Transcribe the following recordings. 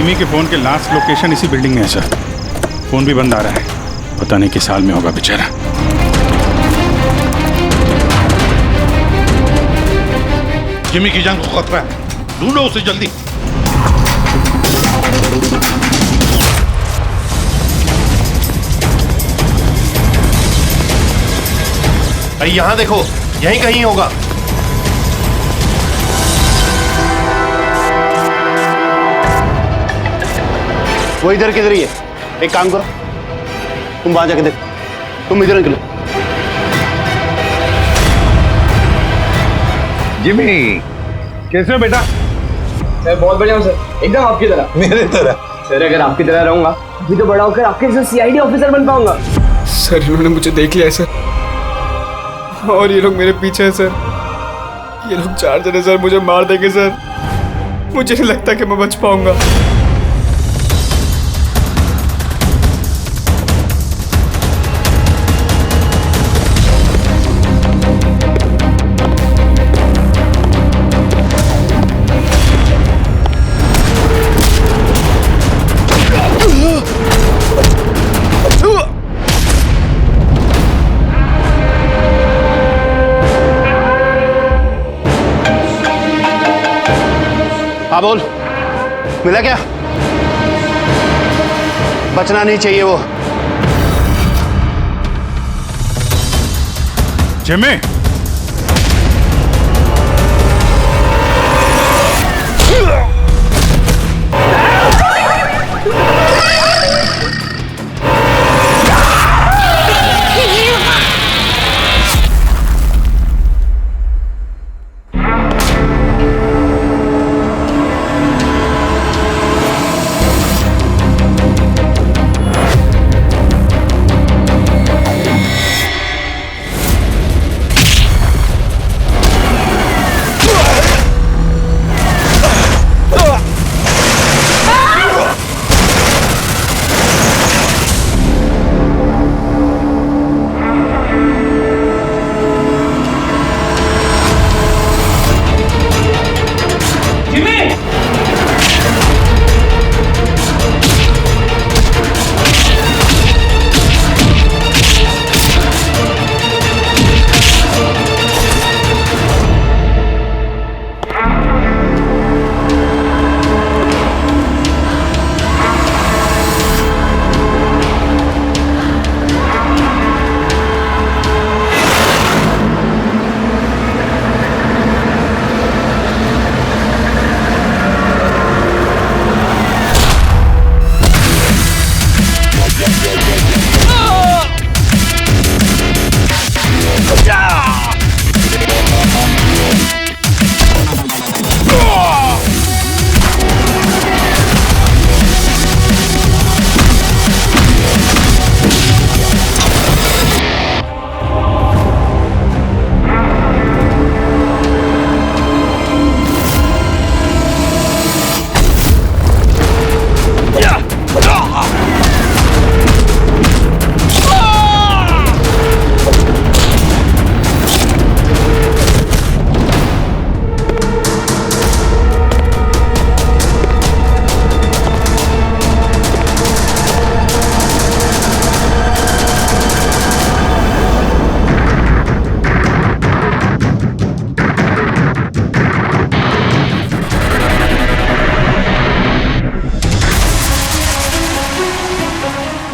Jimmy के phone के last location इसी बिल्डिंग में है सर। फोन भी बंद आ रहा है, पता नहीं किस हाल में होगा बेचारा। जिमी की जान को खतरा है, ढूंढो उसे जल्दी। भाई यहाँ देखो, यहीं कहीं होगा। वो इधर किधर ही है। एक काम करो, तुम वहां जाके देखो, तुम इधर निकलो। जिमी कैसे हो बेटा? सर बहुत बढ़िया हूँ सर, एकदम आपकी तरह। मेरे तरह? सर अगर आपकी तरह रहूंगा अभी तो बड़ा होकर आपके जैसे सीआईडी ऑफिसर बन पाऊंगा। सर इन्होंने मुझे देख लिया है सर, और ये लोग मेरे पीछे हैं सर। ये लोग 4 जने सर मुझे मार देंगे सर। मुझे नहीं लगता कि मैं बच पाऊंगा। हाँ बोल, मिला क्या? बचना नहीं चाहिए वो। Jimmy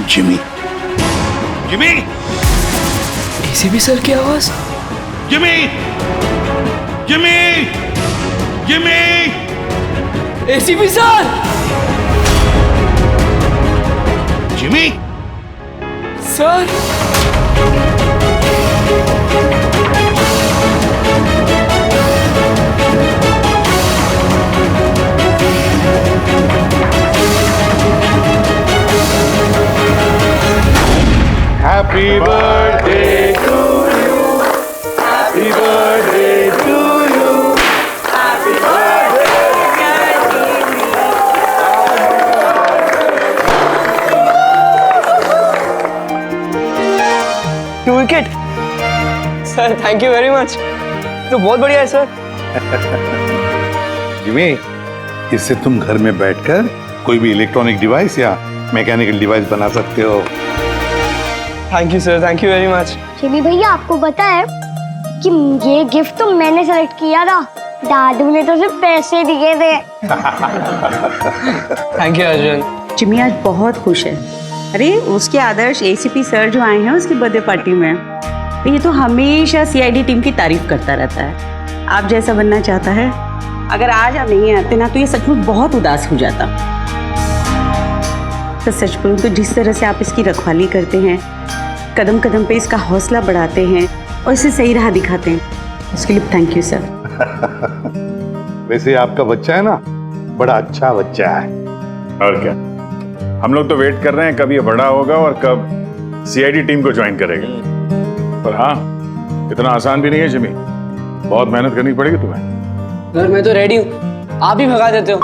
Jimmy, Jimmy, ACP sir की आवाज। Jimmy, Jimmy, Jimmy, ACP sir. Jimmy, sir Happy birthday to you. Happy birthday to you. Happy birthday. To wicket sir, thank you very much. तो बहुत बढ़िया है सर। जिमी, इससे तुम घर में बैठकर कोई भी इलेक्ट्रॉनिक डिवाइस या मैकेनिकल डिवाइस बना सकते हो। Thank you sir, thank you very much. Jimmy भैया आपको पता है कि ये गिफ्ट तो मैंने सेलेक्ट किया था, दादू ने तो सिर्फ पैसे दिए थे। Thank you Arjun. जिमी आज बहुत खुश है। अरे उसके आदर्श एसीपी सर जो आए हैं उसकी बर्थडे पार्टी में, तो ये तो हमेशा सीआईडी टीम की तारीफ करता रहता है। आप जैसा बनना चाहता है। अगर आज आप नहीं आते ना तो ये सचमुच बहुत उदास हो जाता। तो सच बोलूं तो जिस तरह से आप इसकी रखवाली करते हैं, कदम कदम पे इसका हौसला बढ़ाते हैं और इसे सही राह दिखाते हैं, उसके लिए थैंक यू सर। वैसे आपका बच्चा है ना, बड़ा अच्छा बच्चा है। और क्या, हम लोग तो वेट कर रहे हैं कब ये बड़ा होगा और कब सीआईडी टीम को ज्वाइन करेगा। पर हाँ, इतना आसान भी नहीं है जिमी, बहुत मेहनत करनी पड़ेगी तुम्हें। सर मैं तो रेडी हूँ, आप ही भगा देते हो।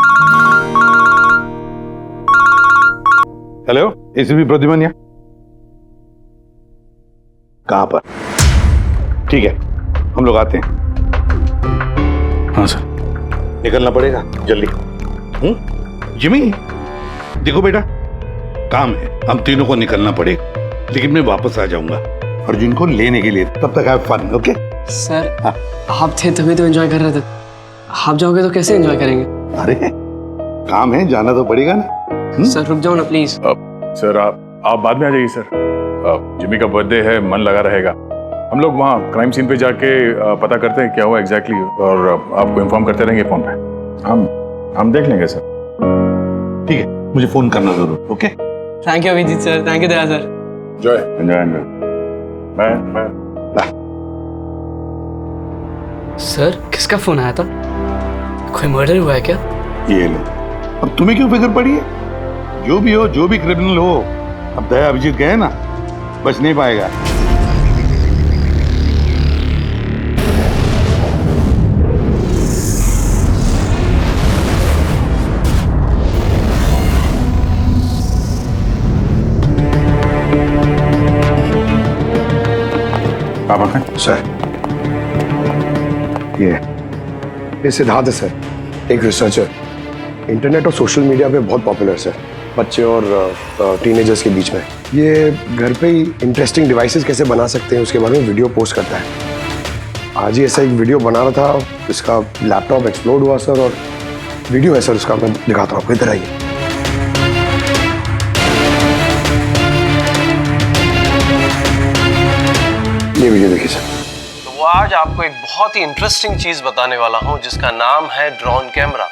हेलो, एसीपी प्रद्युमन कहाँ पर? ठीक है, हम लोग आते हैं। हाँ सर। निकलना पड़ेगा जल्दी। जिमी देखो बेटा, काम है, हम तीनों को निकलना पड़ेगा, लेकिन मैं वापस आ जाऊंगा अर्जुन को लेने के लिए। तब तक हैव फन, ओके? सर हाँ। आप थे तभी तो एंजॉय कर रहे थे, आप जाओगे तो कैसे एंजॉय करेंगे? अरे काम है, जाना तो पड़ेगा ना। सर रुक जाओ ना प्लीज। सर आप बाद में आ जाइए सर। जिमी का बर्थडे है, मन लगा रहेगा। हम लोग वहाँ क्राइम सीन पे जाके पता करते हैं क्या हुआ एग्जैक्टली, और आपको इन्फॉर्म करते रहेंगे फोन पे। हम देख लेंगे सर। ठीक है, मुझे फोन करना जरूर, okay? Thank you Abhijeet sir, thank you Daya sir. Enjoy. मैं सर किसका फोन आया था? कोई मर्डर हुआ है क्या? ये ले, अब तुम्हें क्यों फिक्र पड़ी है? जो भी हो, जो भी क्रिमिनल हो, अब दया अभिजीत गए ना, बच नहीं पाएगा। सर ये सिद्धार्थ है सर, एक रिसर्चर, इंटरनेट और सोशल मीडिया पे बहुत पॉपुलर सर, बच्चे और टीनेजर्स के बीच में। ये घर पे ही इंटरेस्टिंग डिवाइसेस कैसे बना सकते हैं उसके बारे में वीडियो पोस्ट करता है। आज ही ऐसा एक वीडियो बना रहा था, इसका लैपटॉप एक्सप्लोड हुआ सर, और वीडियो है सर उसका, मैं दिखाता हूँ आपको, इधर आइए। ये वीडियो देखिए सर। तो वो आज आपको एक बहुत ही इंटरेस्टिंग चीज बताने वाला हूं जिसका नाम है ड्रोन कैमरा।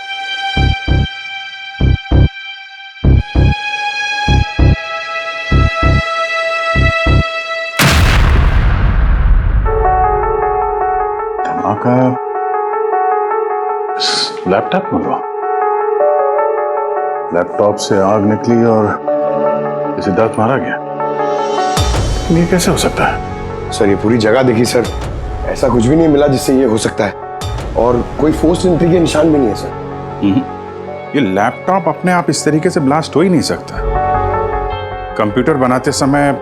धमाका लैपटॉप में हुआ। लैपटॉप से आग निकली और सिद्धार्थ मारा गया। ये कैसे हो सकता है? सर ये पूरी जगह देखी सर, ऐसा कुछ भी नहीं मिला जिससे ये हो सकता है, और कोई फोर्स एंट्री के निशान भी नहीं है सर। ये लैपटॉप अपने आप इस तरीके से ब्लास्ट हो ही नहीं सकता। कंप्यूटर बनाते समय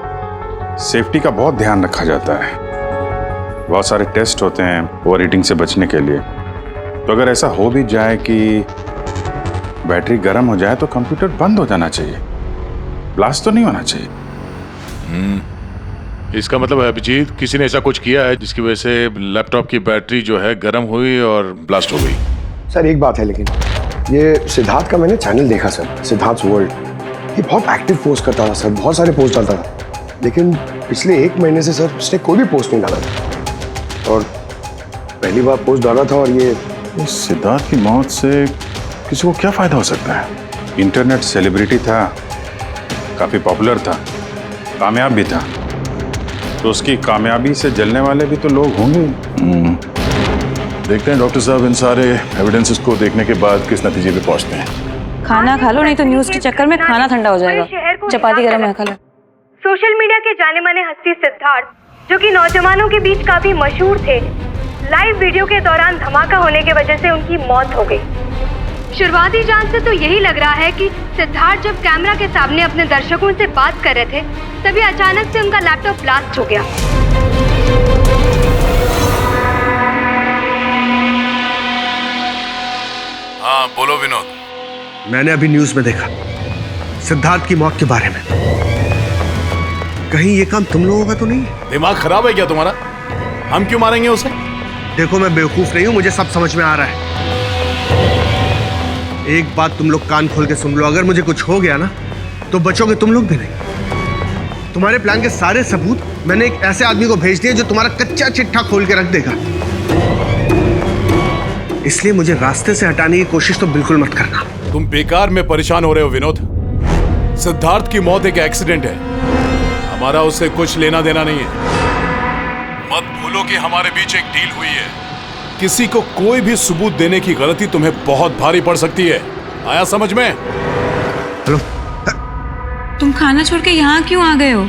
सेफ्टी का बहुत ध्यान रखा जाता है, बहुत सारे टेस्ट होते हैं ओवरहीटिंग से बचने के लिए। तो अगर ऐसा हो भी जाए कि बैटरी गर्म हो जाए तो कंप्यूटर बंद हो जाना चाहिए, ब्लास्ट तो नहीं होना चाहिए। इसका मतलब है अभिजीत, किसी ने ऐसा कुछ किया है जिसकी वजह से लैपटॉप की बैटरी जो है गर्म हुई और ब्लास्ट हो गई। सर एक बात है, लेकिन ये सिद्धार्थ का मैंने चैनल देखा सर, सिद्धार्थ वर्ल्ड, ये बहुत एक्टिव पोस्ट करता था सर, बहुत सारे पोस्ट डालता था, लेकिन पिछले 1 महीने से सर उसने कोई भी पोस्ट नहीं डाला था, और पहली बार पोस्ट डाला था। और ये सिद्धार्थ की मौत से किसी को क्या फायदा हो सकता है? इंटरनेट सेलिब्रिटी था, काफी पॉपुलर था, कामयाब भी था, तो उसकी कामयाबी से जलने वाले भी तो लोग होंगे। देखते हैं डॉक्टर साहब इन सारे एविडेंसेस को देखने के बाद किस नतीजे पे पहुंचते हैं। खाना खा लो, नहीं तो न्यूज के चक्कर में खाना ठंडा हो जाएगा। चपाती गरम है, खा लो। सोशल मीडिया के जाने माने हस्ती सिद्धार्थ, जो कि नौजवानों के बीच काफी मशहूर थे, लाइव वीडियो के दौरान धमाका होने की वजह से उनकी मौत हो गई। शुरुआती जांच से तो यही लग रहा है कि सिद्धार्थ जब कैमरा के सामने अपने दर्शकों से बात कर रहे थे, तभी अचानक से उनका लैपटॉप ब्लास्ट हो गया। हाँ बोलो विनोद। मैंने अभी न्यूज में देखा सिद्धार्थ की मौत के बारे में। कहीं ये काम तुम लोगों का तो नहीं है? दिमाग खराब है क्या तुम्हारा? हम क्यों मारेंगे उसे? देखो मैं बेवकूफ नहीं हूं, मुझे सब समझ में आ रहा है। एक बात तुम लोग कान खोल के सुन लो, अगर मुझे कुछ हो गया ना तो बचोगे तुम लोग भी नहीं। तुम्हारे प्लान के सारे सबूत मैंने एक ऐसे आदमी को भेज दिए जो तुम्हारा कच्चा चिट्ठा खोल के रख देगा। इसलिए मुझे रास्ते से हटाने की कोशिश तो बिल्कुल मत करना। तुम बेकार में परेशान हो रहे हो विनोद। सिद्धार्थ की मौत एक एक्सीडेंट है, हमारा उससे कुछ लेना देना नहीं है। मत भूलो कि हमारे बीच एक डील हुई है। किसी को कोई भी सबूत देने की गलती तुम्हें बहुत भारी पड़ सकती है। आया समझ में? हेलो, तुम खाना छोड़ के यहाँ क्यों आ गए हो?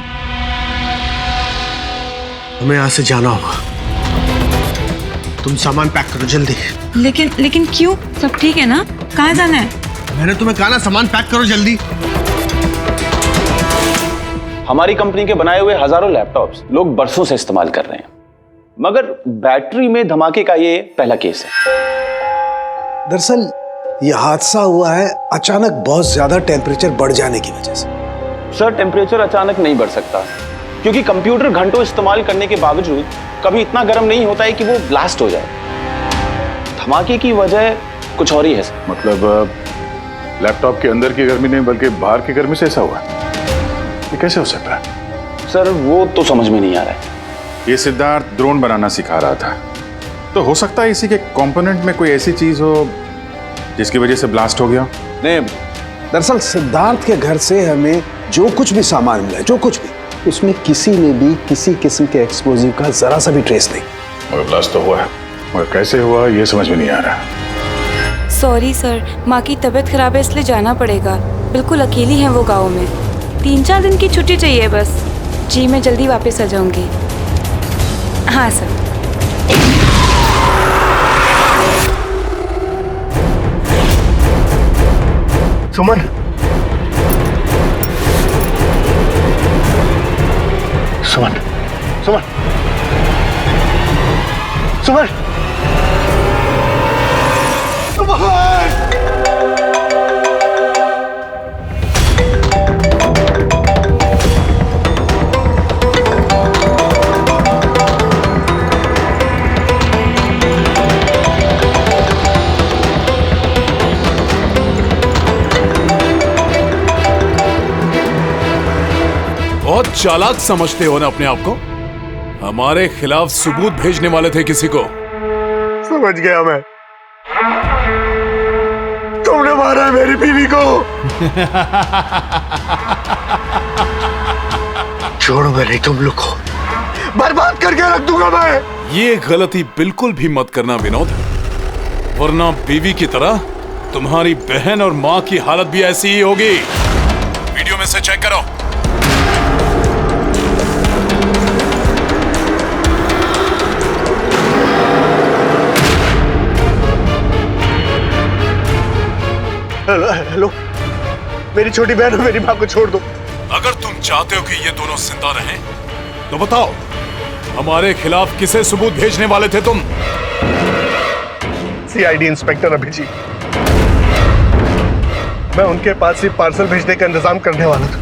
हमें यहाँ से जाना होगा। तुम सामान पैक करो जल्दी। लेकिन क्यों? सब ठीक है ना? कहाँ जाना है? मैंने तुम्हें कहा ना, सामान पैक करो जल्दी। हमारी कंपनी के बनाए हुए हजारों लैपटॉप्स लोग बरसों से इस्तेमाल कर रहे हैं, मगर बैटरी में धमाके का ये पहला केस है। दरअसल ये हादसा हुआ है अचानक बहुत ज्यादा टेम्परेचर बढ़ जाने की वजह से। सर, टेम्परेचर अचानक नहीं बढ़ सकता, क्योंकि कंप्यूटर घंटों इस्तेमाल करने के बावजूद कभी इतना गर्म नहीं होता है कि वो ब्लास्ट हो जाए। धमाके की वजह कुछ और ही है। मतलब लैपटॉप के अंदर की गर्मी नहीं बल्कि बाहर की गर्मी से ऐसा हुआ? ये कैसे हो सकता है? सर, वो तो समझ में नहीं आ रहा है। ये सिद्धार्थ ड्रोन बनाना सिखा रहा था, तो हो सकता है इसी के कंपोनेंट में कोई ऐसी चीज हो जिसकी वजह से ब्लास्ट हो गया। नहीं, दरअसल सिद्धार्थ के घर से हमें जो कुछ भी सामान मिला है, जो कुछ भी, उसमें किसी में भी किसी किस्म के एक्सप्लोजिव का जरा सा भी ट्रेस नहीं। मगर ब्लास्ट तो हुआ है, मगर कैसे हुआ ये समझ में नहीं आ रहा। सॉरी सर, माँ की तबीयत खराब है इसलिए जाना पड़ेगा। बिल्कुल अकेली हैं वो गाँव में। 3-4 दिन की छुट्टी चाहिए बस। जी मैं जल्दी वापस आ जाऊंगी। हाँ सर। सुमन, सुमन, सुमन, सुमन, बहुत चालाक समझते हो ना अपने आप को। हमारे खिलाफ सबूत भेजने वाले थे किसी को। समझ गया मैं। तुमने मारा है मेरी बीवी को। छोड़ूंगा नहीं तुम लोग को, बर्बाद करके रख दूंगा मैं। ये गलती बिल्कुल भी मत करना विनोद, वरना बीवी की तरह तुम्हारी बहन और माँ की हालत भी ऐसी ही होगी। वीडियो में से चेक करो। हेलो, मेरी छोटी बहन और मेरी माँ को छोड़ दो। अगर तुम चाहते हो कि ये दोनों जिंदा रहें, तो बताओ हमारे खिलाफ किसे सबूत भेजने वाले थे तुम? CID inspector Abhijeet. मैं उनके पास सिर्फ पार्सल भेजने का इंतजाम करने वाला था।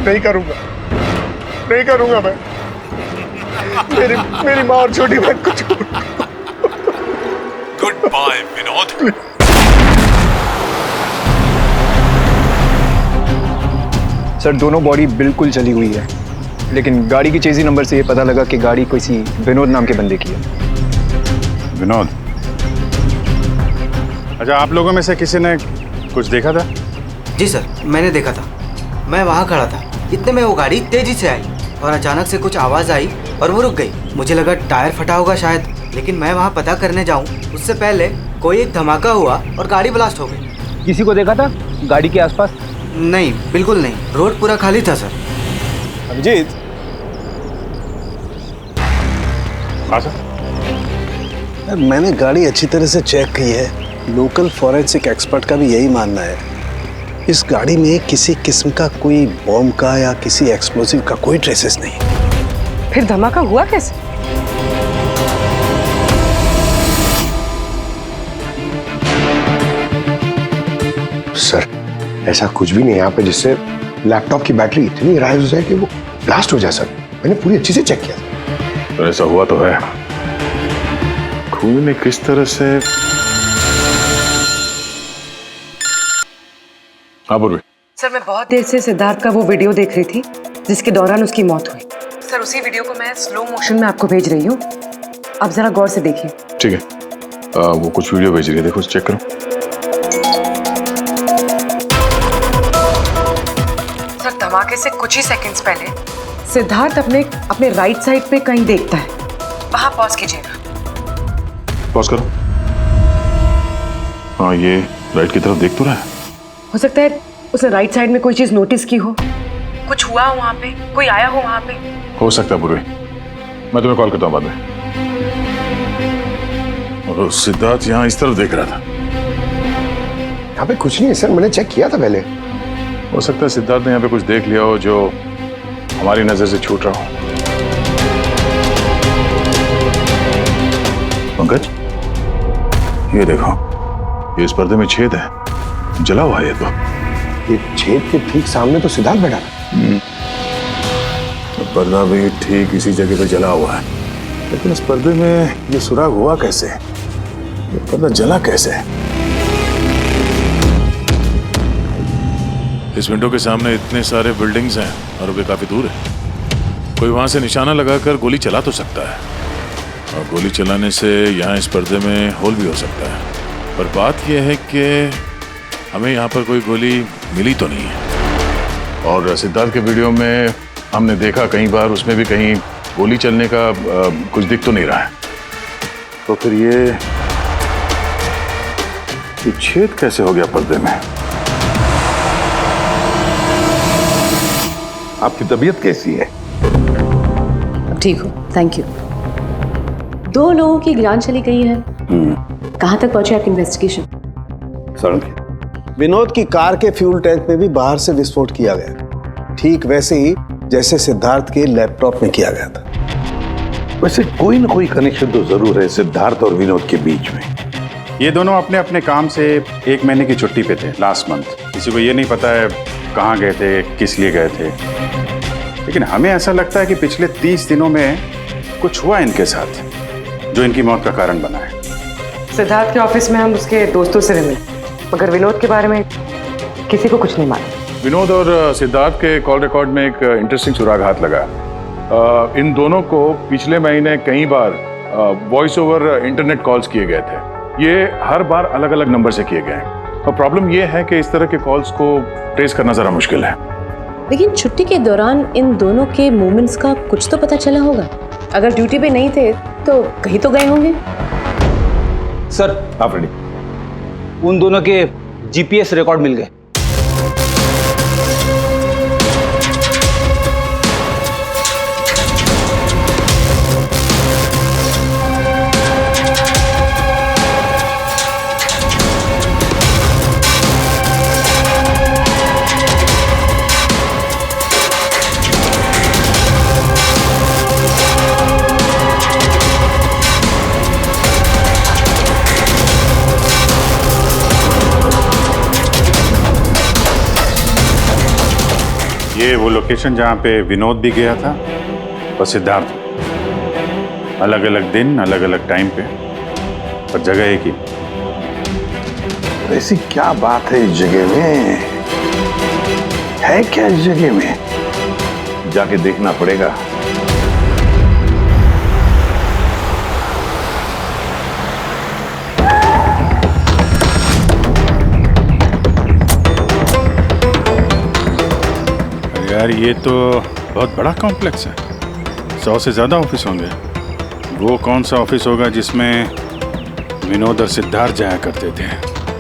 नहीं करूंगा मैं। मेरी माँ और छोटी बहन को छोड़। Good bye Vinod. सर, दोनों बॉडी बिल्कुल जली हुई है, लेकिन गाड़ी की चेजी नंबर से ये पता लगा कि गाड़ी किसी विनोद नाम के बंदे की है। विनोद? अच्छा, आप लोगों में से किसी ने कुछ देखा था? जी सर, मैंने देखा था। मैं वहाँ खड़ा था, इतने में वो गाड़ी तेजी से आई और अचानक से कुछ आवाज़ आई और वो रुक गई। मुझे लगा टायर फटा होगा शायद, लेकिन मैं वहाँ पता करने जाऊँ उससे पहले कोई एक धमाका हुआ और गाड़ी ब्लास्ट हो गई। किसी को देखा था गाड़ी के आसपास? नहीं, बिल्कुल नहीं। रोड पूरा खाली था सर। अभिजीत। हाँ सर। मैंने गाड़ी अच्छी तरह से चेक की है। लोकल फॉरेंसिक एक्सपर्ट का भी यही मानना है। इस गाड़ी में किसी किस्म का कोई बॉम्ब का या किसी एक्सप्लोसिव का कोई ट्रेसेस नहीं। फिर धमाका हुआ कैसे? सर, ऐसा कुछ भी नहीं है यहाँ पे जिससे लैपटॉप की बैटरी इतनी राइज हो जाए कि वो ब्लास्ट हो जाए सर। मैंने पूरी अच्छी से चेक किया। तो ऐसा हुआ तो है। खून ने किस तरह से। हाँ पूर्वी। सर मैं बहुत देर से सिद्धार्थ का वो वीडियो देख रही थी जिसके दौरान उसकी मौत हुई। सर उसी वीडियो को मैं स्लो मोशन में आपको भेज रही हूँ, आप जरा गौर से देखिए। ठीक है, वो कुछ वीडियो भेज रही है, देखो चेक करो। सर धमाके से कुछ ही सेकंड्स पहले सिद्धार्थ अपने राइट साइड पे कहीं देखता है, वहां पॉज कीजिएगा। पॉज करो। हाँ ये राइट की तरफ देख तो रहा है। हो सकता है उसने राइट साइड में कोई चीज नोटिस की हो, कुछ हुआ हो वहां पे, कोई आया हो वहां पे। हो सकता है पूर्वी, मैं तुम्हें कॉल करता हूँ बाद में। और सिद्धार्थ यहाँ इस तरफ देख रहा था। यहाँ पे कुछ नहीं है सर, मैंने चेक किया था पहले। हो सकता है सिद्धार्थ ने यहाँ पे कुछ देख लिया हो जो हमारी नजर से छूट रहा हो। पंकज ये देखो, ये इस पर्दे में छेद है, जला हुआ है ये। तो ये छेद के ठीक सामने तो सिद्धार्थ बैठा था। तो पर्दा भी ठीक इसी जगह पे जला हुआ है, लेकिन इस पर्दे में ये सुराग हुआ कैसे? ये पर्दा जला कैसे? इस विंडो के सामने इतने सारे बिल्डिंग्स हैं और वे काफी दूर है। कोई वहां से निशाना लगाकर गोली चला तो सकता है, और गोली चलाने से यहाँ इस पर्दे में होल भी हो सकता है। पर बात यह है कि हमें यहाँ पर कोई गोली मिली तो नहीं है। और सिद्धार्थ के वीडियो में हमने देखा कई बार, उसमें भी कहीं गोली चलने का कुछ दिख तो नहीं रहा है। तो फिर ये छेद कैसे हो गया पर्दे में? आपकी तबीयत कैसी है? ठीक हो, थैंक यू। 2 लोगों की जान चली गई है। कहाँ तक पहुंचे आपकी इन्वेस्टिगेशन? विनोद की कार के फ्यूल टैंक में भी बाहर से विस्फोट किया गया, ठीक वैसे ही जैसे सिद्धार्थ के लैपटॉप में किया गया था। वैसे कोई ना कोई कनेक्शन तो जरूर है सिद्धार्थ और विनोद के बीच में। ये दोनों अपने अपने काम से 1 महीने की छुट्टी पे थे लास्ट मंथ। किसी को ये नहीं पता है कहाँ गए थे, किस लिए गए थे, लेकिन हमें ऐसा लगता है कि पिछले 30 दिनों में कुछ हुआ इनके साथ जो इनकी मौत का कारण बना है। सिद्धार्थ के ऑफिस में हम उसके दोस्तों से मिले, मगर विनोद के बारे में किसी को कुछ नहीं मालूम। विनोद और सिद्धार्थ के कॉल रिकॉर्ड में एक इंटरेस्टिंग सुराग हाथ लगा। इन दोनों को पिछले महीने कई बार वॉइस ओवर इंटरनेट कॉल्स किए गए थे। ये हर बार अलग अलग नंबर से किए गए, और प्रॉब्लम ये है कि इस तरह के कॉल्स को ट्रेस करना जरा मुश्किल है। लेकिन छुट्टी के दौरान इन दोनों के मूवमेंट्स का कुछ तो पता चला होगा। अगर ड्यूटी पे नहीं थे तो कहीं तो गए होंगे। सर आप रेडी? उन दोनों के जीपीएस रिकॉर्ड मिल गए। ये वो लोकेशन जहाँ पे विनोद भी गया था और सिद्धार्थ। अलग अलग दिन, अलग अलग टाइम पे, और जगह एक ही। ऐसी क्या बात है इस जगह में? है क्या इस जगह में? जाके देखना पड़ेगा। यार ये तो बहुत बड़ा कॉम्प्लेक्स है, 100 से ज़्यादा ऑफिस होंगे। वो कौन सा ऑफिस होगा जिसमें विनोद और सिद्धार्थ जाया करते थे?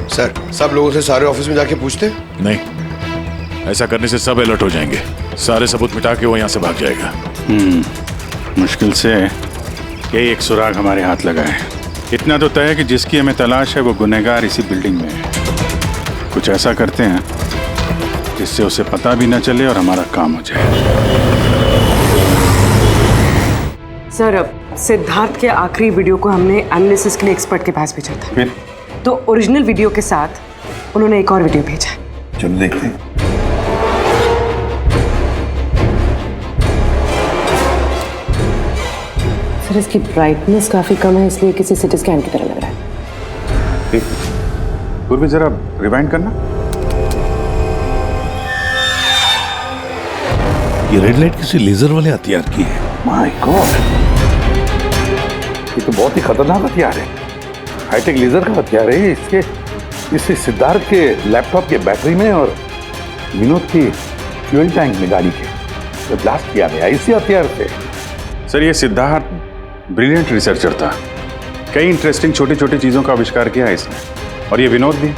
सर सब लोगों से सारे ऑफिस में जाके पूछते? नहीं, ऐसा करने से सब अलर्ट हो जाएंगे। सारे सबूत मिटा के वो यहाँ से भाग जाएगा। मुश्किल से यही एक सुराग हमारे हाथ लगा है। इतना तो तय है कि जिसकी हमें तलाश है वो गुनहगार इसी बिल्डिंग में है। कुछ ऐसा करते हैं जिससे उसे पता भी न चले और हमारा काम हो जाए। सर अब सिद्धार्थ के आखिरी वीडियो को हमने एनालिसिस के लिए एक्सपर्ट के पास भेजा था। फिर तो ओरिजिनल वीडियो के साथ उन्होंने एक और वीडियो भेजा है। चलो देखते हैं। सर इसकी ब्राइटनेस काफी कम है, इसलिए किसी सिटी स्कैन की तरह लग रहा है। ठीक, पूर्वी जरा रिवाइंड करना। ये रेड लाइट किसी लेजर वाले हथियार की है। माय गॉड, ये तो बहुत ही खतरनाक हथियार है। हाईटेक लेजर का हथियार है। इससे सिद्धार्थ के लैपटॉप के बैटरी में और विनोद की फ्यूल टैंक में गाड़ी के तो ब्लास्ट किया गया इसी हथियार से। सर ये सिद्धार्थ ब्रिलियंट रिसर्चर था, कई इंटरेस्टिंग छोटी छोटी चीज़ों का आविष्कार किया है इसने। और ये विनोद भी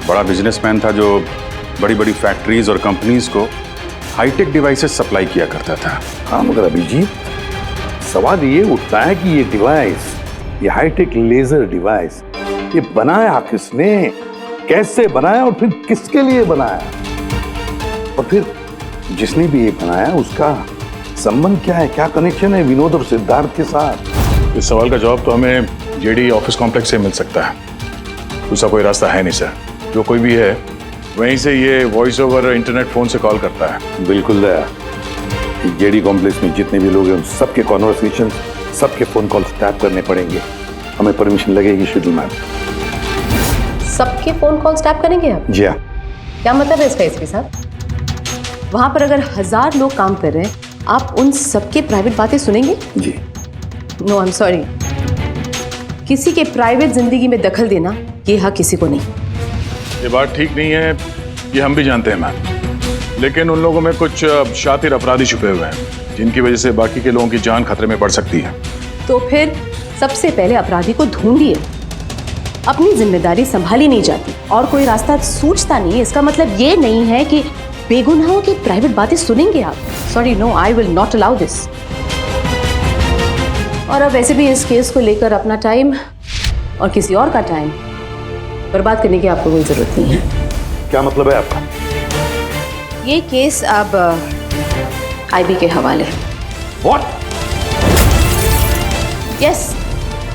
बड़ा बिजनेसमैन था जो बड़ी बड़ी फैक्ट्रीज और कंपनीज को हाईटेक डिवाइसेस सप्लाई किया करता था। हाँ मगर अभिजीत, सवाल ये उठता है कि ये डिवाइस, ये हाईटेक लेजर डिवाइस, ये बनाया किसने, कैसे बनाया और फिर किसके लिए बनाया, और फिर जिसने भी ये बनाया उसका संबंध क्या है, क्या कनेक्शन है विनोद और सिद्धार्थ के साथ। इस सवाल का जवाब तो हमें जेडी ऑफिस कॉम्प्लेक्स से मिल सकता है, दूसरा कोई रास्ता है नहीं सर। जो कोई भी है वहीं से ये वॉइस ओवर इंटरनेट फोन से कॉल करता है। बिल्कुल दया, जेडी कॉम्प्लेक्स में जितने भी लोग हैं उन सबके कॉन्वर्सेशन, सबके फोन कॉल्स टैप करने पड़ेंगे। हमें परमिशन लगेगी शेड्यूल मैम। सबके फोन कॉल्स टैप करेंगे आप? जी हाँ। क्या मतलब है इसका एसपी साहब? वहां पर अगर 1000 लोग काम कर रहे हैं, आप उन सबके प्राइवेट बातें सुनेंगे? जी। नो आई एम सॉरी, किसी के प्राइवेट जिंदगी में दखल देना ये हक किसी को नहीं। ये बात ठीक नहीं है, ये हम भी जानते हैं मैम, लेकिन उन लोगों में कुछ शातिर अपराधी छुपे हुए हैं जिनकी वजह से बाकी के लोगों की जान खतरे में पड़ सकती है। तो फिर सबसे पहले अपराधी को ढूंढिए। अपनी जिम्मेदारी संभाली नहीं जाती और कोई रास्ता सूझता नहीं है, इसका मतलब ये नहीं है कि बेगुनाहों की प्राइवेट बातें सुनेंगे आप। Sorry, no, I will not allow this. और अब वैसे भी इस केस को लेकर अपना टाइम और किसी और का टाइम बर्बाद करने की आपको कोई जरूरत नहीं है। क्या मतलब है आपका? ये केस अब आईबी के हवाले। What? यस,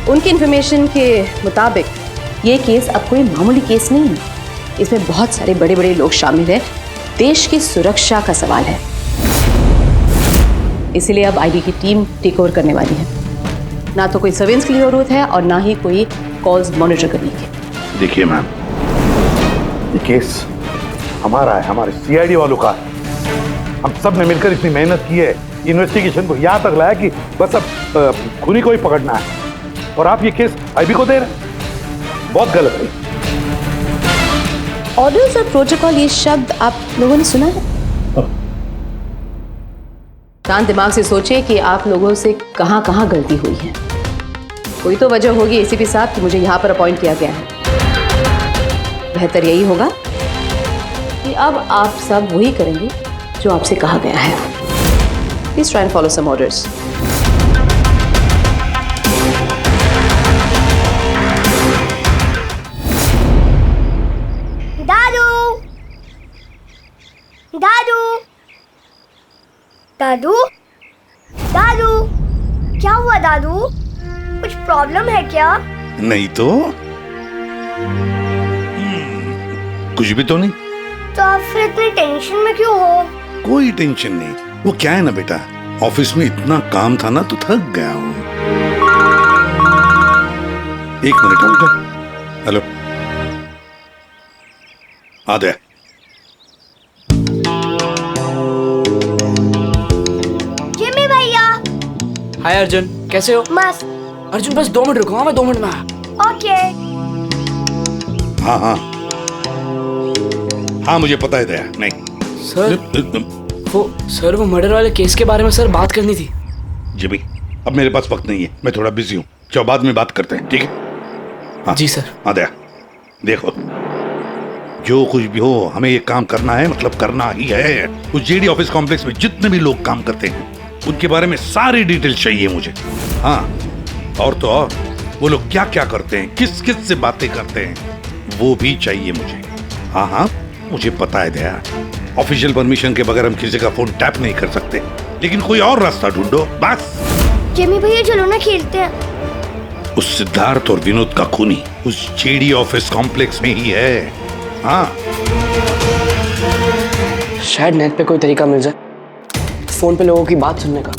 उनकी इंफॉर्मेशन के मुताबिक ये केस अब कोई मामूली केस नहीं है। इसमें बहुत सारे बड़े बड़े लोग शामिल हैं। देश की सुरक्षा का सवाल है, इसीलिए अब आईबी की टीम टेक ओवर करने वाली है। ना तो कोई सर्वेलेंस की जरूरत है और ना ही कोई कॉल्स मॉनिटर करने की। देखिए मैम, ये केस हमारा है, हमारे सीआईडी वालों का है। हम सब ने मिलकर इतनी मेहनत की है, इन्वेस्टिगेशन को यहाँ तक लाया कि बस अब खूनी को ही पकड़ना है, और आप ये केस आईबी को दे रहे हैं। बहुत गलत है। ऑर्डर्स और प्रोटोकॉल, ये शब्द आप लोगों ने सुना है? शांत दिमाग से सोचिए कि आप लोगों से कहाँ कहाँ गलती हुई है। कोई तो वजह होगी एसीपी साहब कि मुझे यहाँ पर अपॉइंट किया गया है। बेहतर यही होगा कि अब आप सब वही करेंगे जो आपसे कहा गया है। Please try and follow some orders. दादू, दादू, दादू, दादू, क्या हुआ दादू? कुछ प्रॉब्लम है क्या? नहीं तो कुछ भी तो नहीं। तो आप फिर इतनी टेंशन में क्यों हो? कोई टेंशन नहीं। वो क्या है ना बेटा, ऑफिस में इतना काम था ना तो थक गया हूँ। एक मिनट रुको। हेलो, आ गया। जिमी भैया। हाय अर्जुन, कैसे हो? मस्त। अर्जुन बस 2 मिनट रुको, मैं 2 मिनट में आया। ओके। हाँ हाँ हाँ, मुझे पता है दया। नहीं सर वो मर्डर वाले केस के बारे में सर बात करनी थी। जिमी, अब मेरे पास वक्त नहीं है, मैं थोड़ा बिजी हूँ। चलो बाद में बात करते हैं, ठीक है? हाँ जी सर। हाँ दया, देखो जो कुछ भी हो हमें ये काम करना है, मतलब करना ही है। उस जेडी ऑफिस कॉम्प्लेक्स में जितने भी लोग काम करते हैं उनके बारे में सारी डिटेल चाहिए मुझे। हाँ, और तो और वो लोग क्या क्या करते हैं, किस किस से बातें करते हैं, वो भी चाहिए मुझे। हाँ हाँ, मुझे पता है दया, ऑफिशियल परमिशन के बगैर हम किसी का फोन टैप नहीं कर सकते, लेकिन कोई और रास्ता ढूंढो बस। जिमी भैया चलो ना खेलते हैं। उस सिद्धार्थ और विनोद का खूनी उस जेडी ऑफिस कॉम्प्लेक्स में ही है। हाँ शायद नेट पे कोई तरीका मिल जाए फोन पे लोगों की बात सुनने का।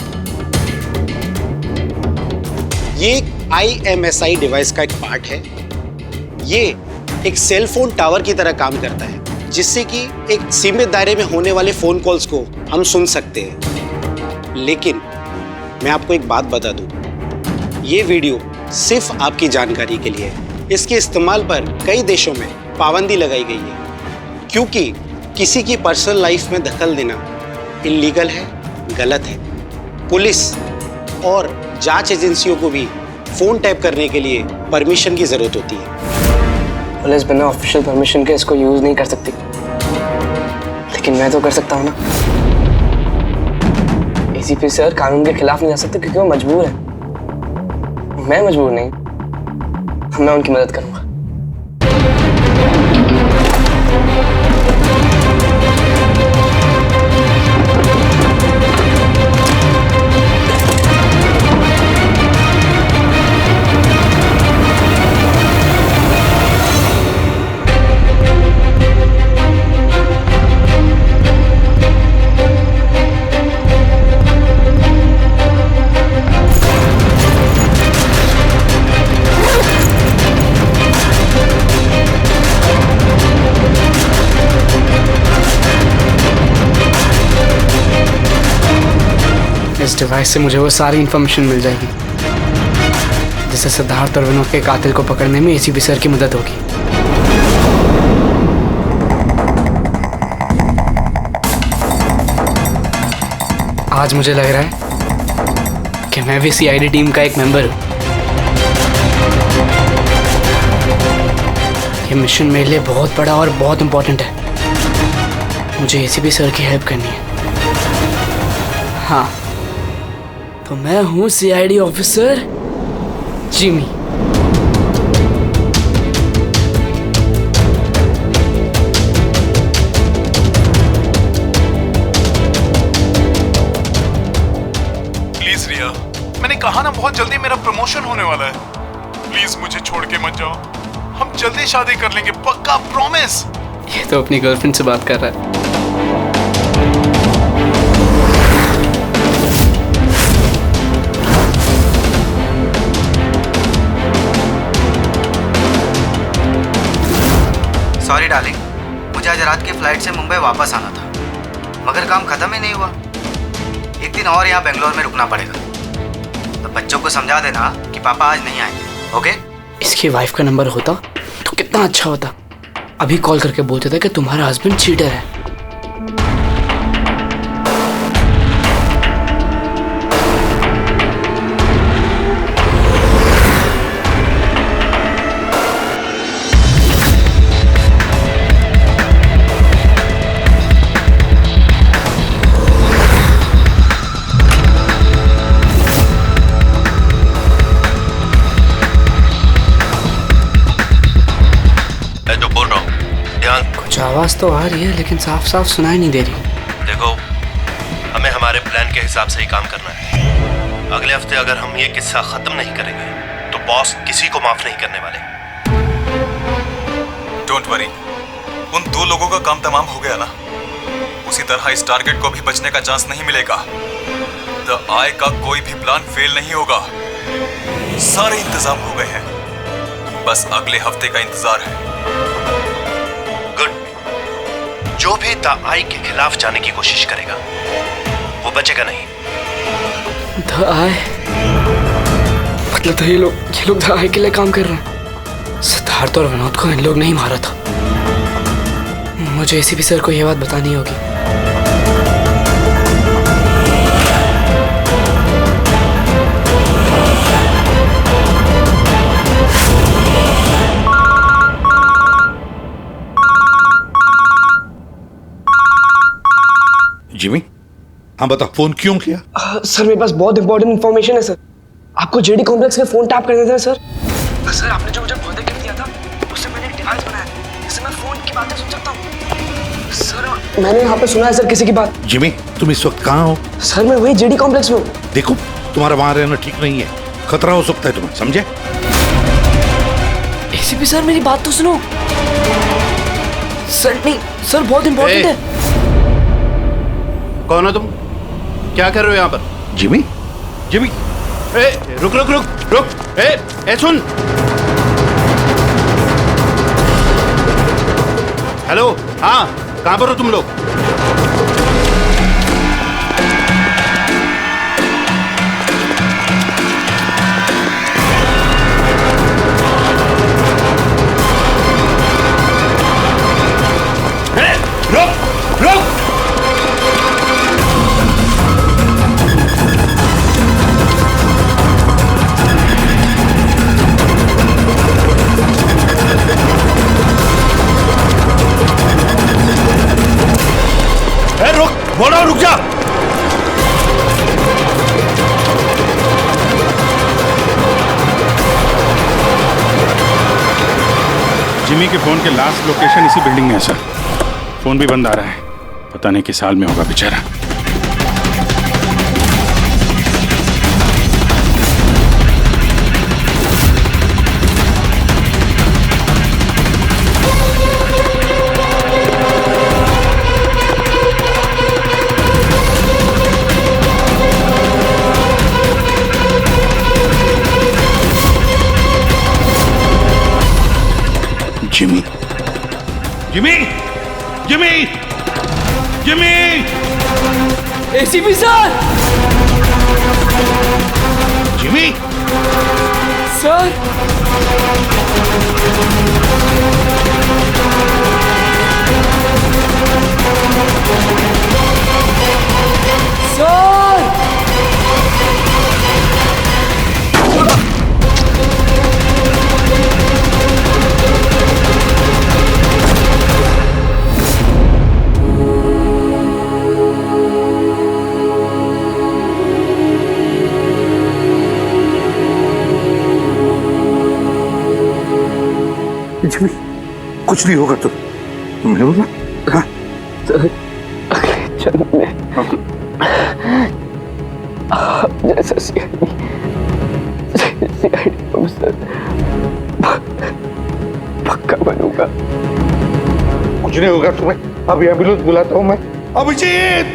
ये एक IMSI डिवाइस का एक पार्ट है। ये एक सेल फोन टावर की तरह काम करता है, जिससे कि एक सीमित दायरे में होने वाले फोन कॉल्स को हम सुन सकते हैं। लेकिन मैं आपको एक बात बता दूं, ये वीडियो सिर्फ आपकी जानकारी के लिए है। इसके इस्तेमाल पर कई देशों में पाबंदी लगाई गई है, क्योंकि किसी की पर्सनल लाइफ में दखल देना इल्लीगल है, गलत है। पुलिस और जांच एजेंसियों को भी फोन टैप करने के लिए परमिशन की जरूरत होती है। पुलिस बिना ऑफिशियल परमिशन के इसको यूज नहीं कर सकती, लेकिन मैं तो कर सकता हूँ ना। ACP सर कानून के खिलाफ नहीं जा सकते क्योंकि वो मजबूर है। मैं मजबूर नहीं, मैं उनकी मदद करूंगा। इस डिवाइस से मुझे वो सारी इंफॉर्मेशन मिल जाएगी जिससे सिद्धार्थ और विनोद के कातिल को पकड़ने में ACP सर की मदद होगी। आज मुझे लग रहा है कि मैं भी CID टीम का एक मेंबर हूँ। ये मिशन मेरे लिए बहुत बड़ा और बहुत इंपॉर्टेंट है। मुझे ACP सर की हेल्प करनी है। हाँ, तो मैं हूँ CID ऑफिसर जिमी। प्लीज रिया, मैंने कहा ना बहुत जल्दी मेरा प्रमोशन होने वाला है। प्लीज मुझे छोड़ के मत जाओ, हम जल्दी शादी कर लेंगे, पक्का, प्रॉमिस। ये तो अपनी गर्लफ्रेंड से बात कर रहा है। सॉरी डार्लिंग, मुझे आज रात की फ्लाइट से मुंबई वापस आना था, मगर काम खत्म ही नहीं हुआ। एक दिन और यहाँ बेंगलोर में रुकना पड़ेगा। तो बच्चों को समझा देना कि पापा आज नहीं आएंगे, ओके? इसकी वाइफ का नंबर होता तो कितना अच्छा होता। अभी कॉल करके बोलते थे कि तुम्हारा हस्बैंड चीटर है। कुछ आवाज तो आ रही है लेकिन साफ साफ सुनाई नहीं दे रही। देखो, हमें हमारे प्लान के हिसाब से ही काम करना है। अगले हफ्ते अगर हम ये किस्सा खत्म नहीं करेंगे तो बॉस किसी को माफ नहीं करने वाले। डोंट वरी, उन 2 लोगों का काम तमाम हो गया ना। उसी तरह इस टारगेट को भी बचने का चांस नहीं मिलेगा। द आई का कोई भी प्लान फेल नहीं होगा। सारे इंतजाम हो गए हैं, बस अगले हफ्ते का इंतजार है। जो भी द आई के खिलाफ जाने की कोशिश करेगा वो बचेगा नहीं। द आई मतलब तो ये लोग द आई के लिए काम कर रहे हैं। सिद्धार्थ और विनोद को इन लोग नहीं मारा था। मुझे ACP सर को ये बात बतानी होगी। जिमी, हाँ बता, फोन क्यों किया? सर मेरे पास बहुत इंपॉर्टेंट इन्फॉर्मेशन है सर। आपको JD कॉम्प्लेक्स के फोन टैप करने थे सर। सर आपने जो मुझे बर्थडे गिफ्ट दिया था उससे मैंने एक डिवाइस बनाया जिससे मैं फोन की बातें सुन सकता हूँ। सर मैंने यहाँ पे सुना है सर किसी की बात। जिमी, तुम इस वक्त कहाँ हो? सर मैं वही JD कॉम्प्लेक्स में हूँ। देखो, तुम्हारा वहां रहना ठीक नहीं है, खतरा हो सकता है तुम्हें, समझे? ACP सर मेरी बात तो सुनो। सर नहीं, सर बहुत इंपॉर्टेंट है। कौन हो तुम? क्या कर रहे हो यहाँ पर? जिमी? जिमी? ए, रुक रुक रुक रुक! ए, सुन! हेलो, हाँ, कहाँ पर हो तुम लोग? रुक रुक! बोलो, रुक जा! जिमी के फोन के लास्ट लोकेशन इसी बिल्डिंग में है सर। फोन भी बंद आ रहा है, पता नहीं किस हाल में होगा बेचारा। Jimmy, Jimmy, Jimmy, Jimmy! ACP sir! Jimmy! Sir! Sir! Jimmy, कुछ नहीं होगा तुमने बोला? हाँ? अगले जन्म में आप जैसा सीआईडी ऑफिसर पक्का बनूंगा। कुछ नहीं होगा तुम्हें। अभी एम्बुलेंस बुलाता हूँ मैं। अभिजीत!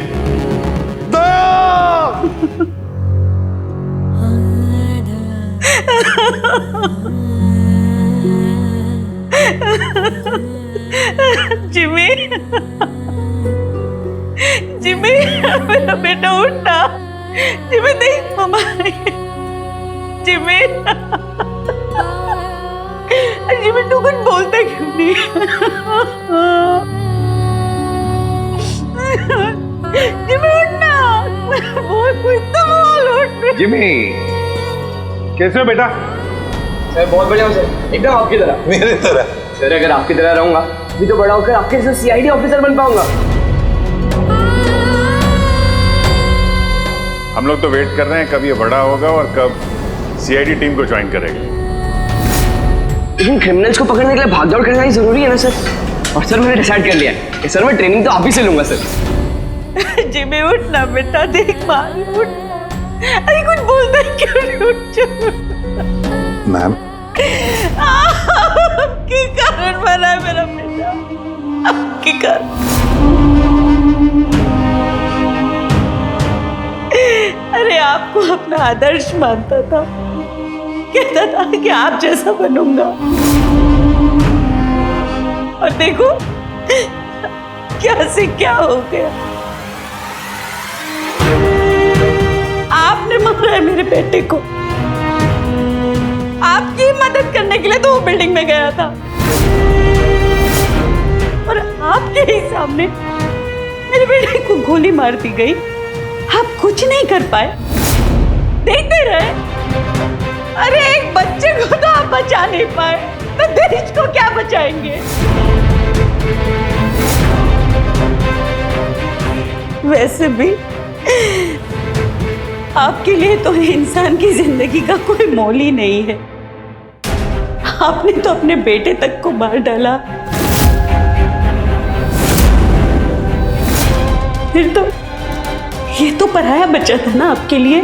जिमी, जिमी, मेरा बेटा उठना। जिमी देख मम्मा, जिमी, जिमी तू कुछ बोलता क्यों नहीं? जिमी उठना, बोल कुछ तो बोल, उठ। जिमी, कैसे हो बेटा? सर बहुत बढ़िया हूँ सर, एकदम आपकी तरह। मेरे तरह? सर अगर आपकी तरह रहूंगा भी तो बड़ा होकर आपके जैसे सीआईडी ऑफिसर बन पाऊंगा। हम लोग तो वेट कर रहे हैं कब ये बड़ा होगा और कब सीआईडी टीम को ज्वाइन करेगा। लेकिन क्रिमिनल्स को पकड़ने के लिए भागदौड़ करना ही जरूरी है ना सर। और सर मैंने डिसाइड कर लिया है कि सर मैं ट्रेनिंग तो आप ही से लूंगा सर। जिमी उठना बेटा, देख मार उठ। अरे कुछ बोलता है क्यों नहीं? उठ मैम, आपके कारण मरा है मेरा बेटा, आपके कारण। अरे आपको अपना आदर्श मानता था, कहता था कि आप जैसा बनूंगा, और देखो क्या से क्या हो गया। आपने मारा है मेरे बेटे को। आपकी मदद करने के लिए तो वो बिल्डिंग में गया था, और आपके ही सामने मेरे बेटे को गोली मार दी गई। आप कुछ नहीं कर पाए, देखते रहे। अरे एक बच्चे को तो आप बचा नहीं पाए, तो देश को क्या बचाएंगे? वैसे भी आपके लिए तो इंसान की जिंदगी का कोई मोल ही नहीं है। आपने तो अपने बेटे तक को मार डाला, फिर तो ये तो पराया बच्चा था ना आपके लिए।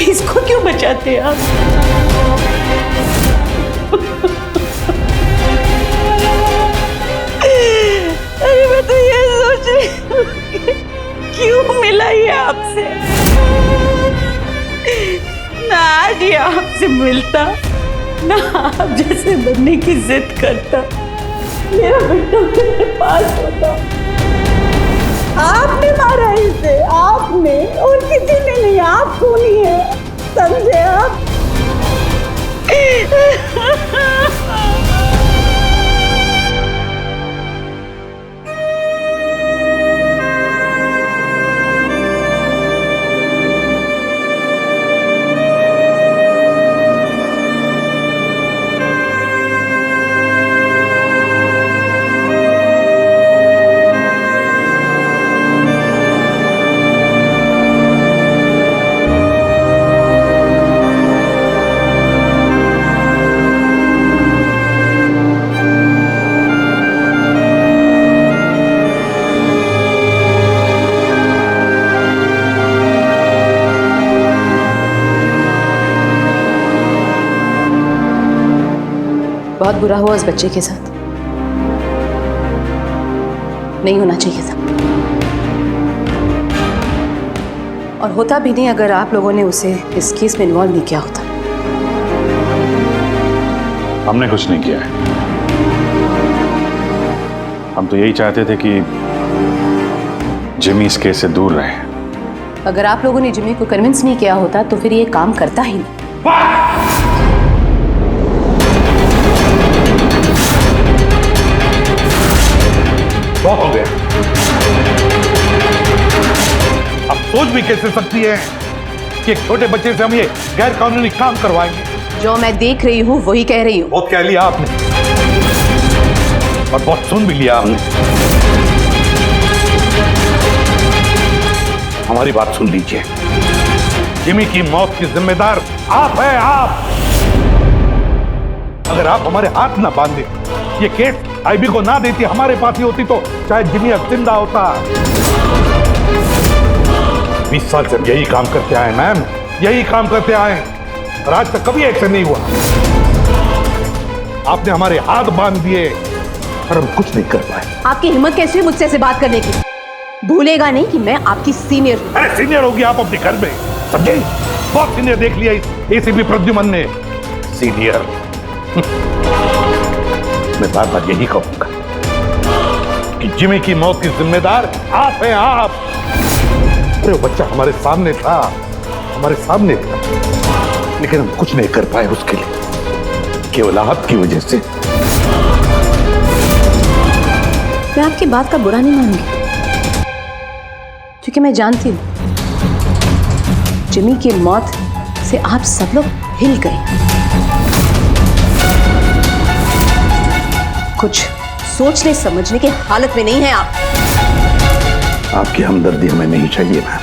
इसको क्यों बचाते आप? आपसे मिलता, ना आप जैसे बनने की जिद करता, मेरा बेटा मेरे पास होता। आपने मारा इसे, आपने, और किसी ने नहीं, आप खूनी है, समझे आप? बहुत बुरा हुआ उस बच्चे के साथ, नहीं होना चाहिए था। और होता भी नहीं अगर आप लोगों ने उसे इस केस में इन्वॉल्व नहीं किया होता। हमने कुछ नहीं किया है। हम तो यही चाहते थे कि जिमी इस केस से दूर रहे। अगर आप लोगों ने जिमी को कन्विंस नहीं किया होता तो फिर ये काम करता ही नहीं। बहुत हो गया। अब सोच भी कैसे सकती है कि एक छोटे बच्चे से हम ये गैर कानूनी काम करवाएंगे? जो मैं देख रही हूँ वही कह रही हूँ। बहुत कह लिया आपने और बहुत सुन भी लिया आपने। हमारी बात सुन लीजिए। जिमी की मौत की जिम्मेदार आप हैं, आप। अगर आप हमारे हाथ ना बांधे, ये केस आईबी को ना देती, हमारे पास ही होती, तो शायद जिमी अब जिंदा होता। 20 साल से यही काम करते आए मैम, यही काम करते आए और आज तक कभी एक्शन नहीं हुआ। आपने हमारे हाथ बांध दिए और हम कुछ नहीं कर पाए। आपकी हिम्मत कैसी है मुझसे ऐसे बात करने की? भूलेगा नहीं कि मैं आपकी सीनियर हूं। अरे सीनियर होगी आप अपने घर में, समझे? बहुत सीनियर देख लिया इस एसीपी प्रद्युमन ने। सीनियर। मैं बार बार यही कहूंगा कि जिमी की मौत की जिम्मेदार आप हैं, आप। अरे वो बच्चा हमारे सामने था, हमारे सामने था, लेकिन हम कुछ नहीं कर पाए उसके लिए, केवल आपकी वजह से। मैं आपकी बात का बुरा नहीं मानूंगी, क्योंकि मैं जानती हूं जिमी की मौत से आप सब लोग हिल गए। कुछ सोचने समझने की हालत में नहीं है आप। आपकी हमदर्दी हमें नहीं चाहिए मैम,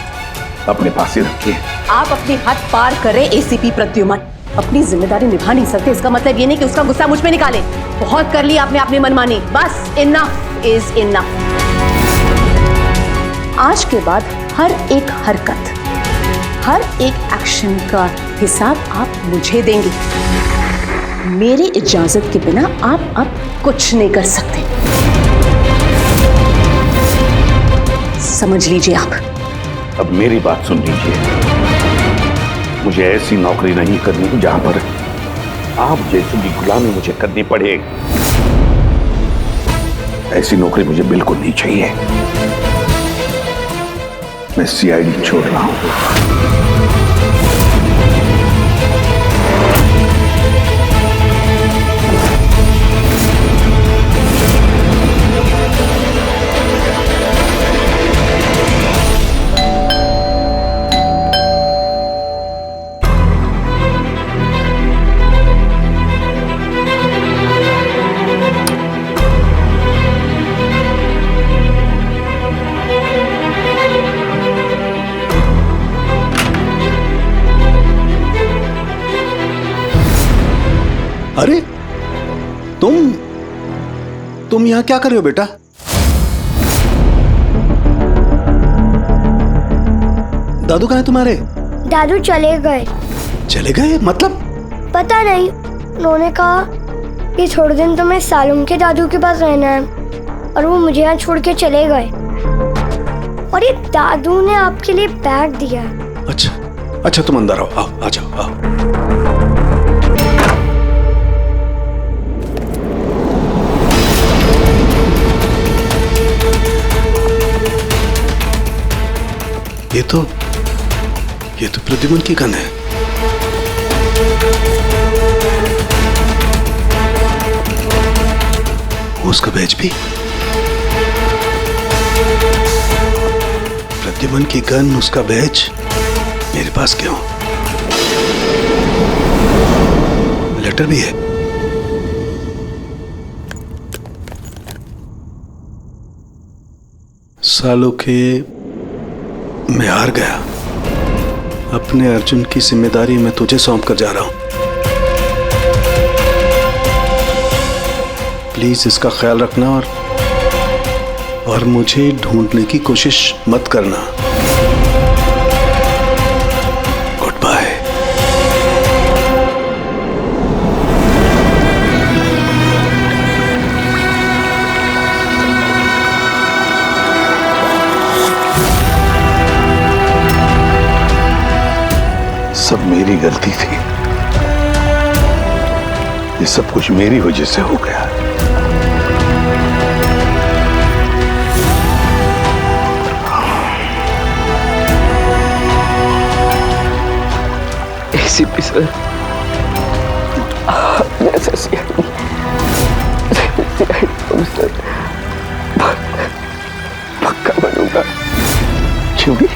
अपने पास ही रखिए। आप अपनी हद पार कर रहे एसीपी प्रद्युमन। अपनी जिम्मेदारी निभा नहीं सकते, इसका मतलब ये नहीं कि उसका गुस्सा मुझ पे निकाले। बहुत कर लिया आपने अपनी मनमानी, बस इनफ इज इनफ। आज के बाद हर एक हरकत, हर एक एक्शन का हिसाब आप मुझे देंगे। मेरी इजाजत के बिना आप अब कुछ नहीं कर सकते, समझ लीजिए आप। अब मेरी बात सुन लीजिए। मुझे ऐसी नौकरी नहीं करनी जहां पर आप जैसे की गुलामी मुझे करनी पड़े। ऐसी नौकरी मुझे बिल्कुल नहीं चाहिए। मैं सीआईडी छोड़ रहा हूं। अरे तुम यहां क्या कर रहे हो बेटा? दादू कहाँ है तुम्हारे? दादू चले गए। चले गए मतलब? पता नहीं, उन्होंने कहा कि थोड़े दिन तुम्हें सालुम के दादू के पास रहना है और वो मुझे यहाँ छोड़ के चले गए। और ये दादू ने आपके लिए बैग दिया। अच्छा तुम अंदर आओ, आ जाओ आओ। ये तो प्रद्युमन की गन है। उसका बैच भी। प्रद्युमन की गन, उसका बैच मेरे पास क्यों? लेटर भी है। सालों के मैं हार गया। अपने अर्जुन की जिम्मेदारी मैं तुझे सौंप कर जा रहा हूं। प्लीज इसका ख्याल रखना और मुझे ढूंढने की कोशिश मत करना। Good bye. सब मेरी गलती थी। ये सब कुछ मेरी वजह से हो गया। एसीपी सर, आपने ऐसा सीआईडी ऑफिसर पक्का बनूंगा। क्यों भी?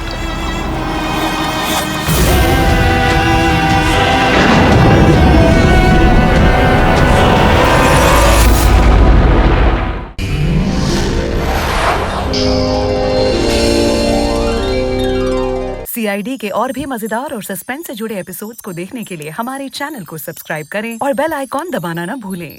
सीआईडी के और भी मजेदार और सस्पेंस से जुड़े एपिसोड्स को देखने के लिए हमारे चैनल को सब्सक्राइब करें और बेल आइकॉन दबाना ना भूलें।